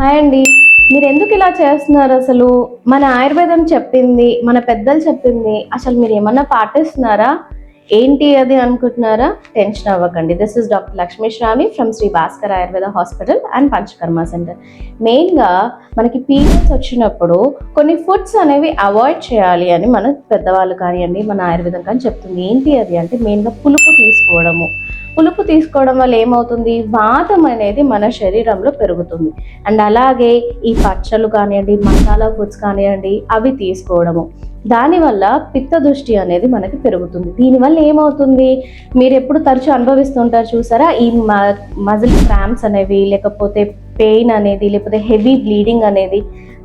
Hi అండి. మీరు ఎందుకు ఇలా చేస్తున్నారు? అసలు మన ఆయుర్వేదం చెప్పింది, మన పెద్దలు చెప్పింది అసలు మీరు ఏమన్నా పాటిస్తున్నారా? ఏంటి అది అనుకుంటున్నారా? టెన్షన్ అవ్వకండి. This is doctor Lakshmi Sravani from Shri Bhaskar Ayurveda hospital and Panchakarma centre. మెయిన్గా మనకి పీరియడ్స్ వచ్చినప్పుడు కొన్ని ఫుడ్స్ అనేవి అవాయిడ్ చేయాలి అని మన పెద్దవాళ్ళు కానివ్వండి, మన ఆయుర్వేదం కానీ చెప్తుంది. ఏంటి అది అంటే మెయిన్గా పులుపు తీసుకోవడము. పులుపు తీసుకోవడం వల్ల ఏమవుతుంది, వాతం అనేది మన శరీరంలో పెరుగుతుంది. అండ్ అలాగే ఈ పచ్చళ్ళు కానివ్వండి, మసాలా ఫుడ్స్ కానివ్వండి, అవి తీసుకోవడము, దానివల్ల పిత్త దృష్టి అనేది మనకి పెరుగుతుంది. దీనివల్ల ఏమవుతుంది, మీరు ఎప్పుడు తరచూ అనుభవిస్తుంటారు చూసారా, ఈ మజిల్ క్రాంప్స్ అనేవి, లేకపోతే పెయిన్ అనేది, లేకపోతే హెవీ బ్లీడింగ్ అనేది,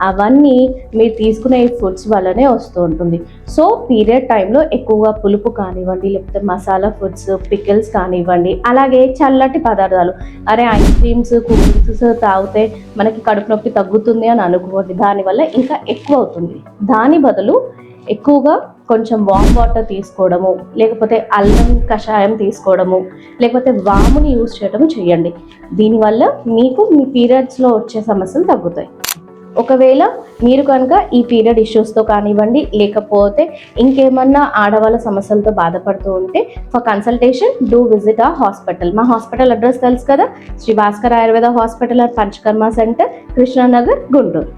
అవన్నీ మీరు తీసుకునే ఫుడ్స్ వల్లనే వస్తూ ఉంటుంది. సో పీరియడ్ టైంలో ఎక్కువగా పులుపు కానివ్వండి, లేకపోతే మసాలా ఫుడ్స్, పికిల్స్ కానివ్వండి, అలాగే చల్లటి పదార్థాలు, అరే ఐస్ క్రీమ్స్, కూల్ డ్రింక్స్ తాగితే మనకి కడుపు నొప్పి తగ్గుతుంది అని అనుకోండి, దానివల్ల ఇంకా ఎక్కువ అవుతుంది. దాని బదులు ఎక్కువగా కొంచెం వామ్ వాటర్ తీసుకోవడము, లేకపోతే అల్లం కషాయం తీసుకోవడము, లేకపోతే వాముని యూజ్ చేయడం చేయండి. దీనివల్ల మీకు మీ పీరియడ్స్లో వచ్చే సమస్యలు తగ్గుతాయి. ఒకవేళ మీరు కనుక ఈ పీరియడ్ ఇష్యూస్తో కానివ్వండి, లేకపోతే ఇంకేమన్నా ఆడవాళ్ళ సమస్యలతో బాధపడుతూ ఉంటే, ఫర్ కన్సల్టేషన్ డూ విజిట్ ఆ హాస్పిటల్. మా హాస్పిటల్ అడ్రస్ తెలుసు కదా, Shri Bhaskar Ayurveda hospital and Panchakarma centre, Krishnanagar, Guntur.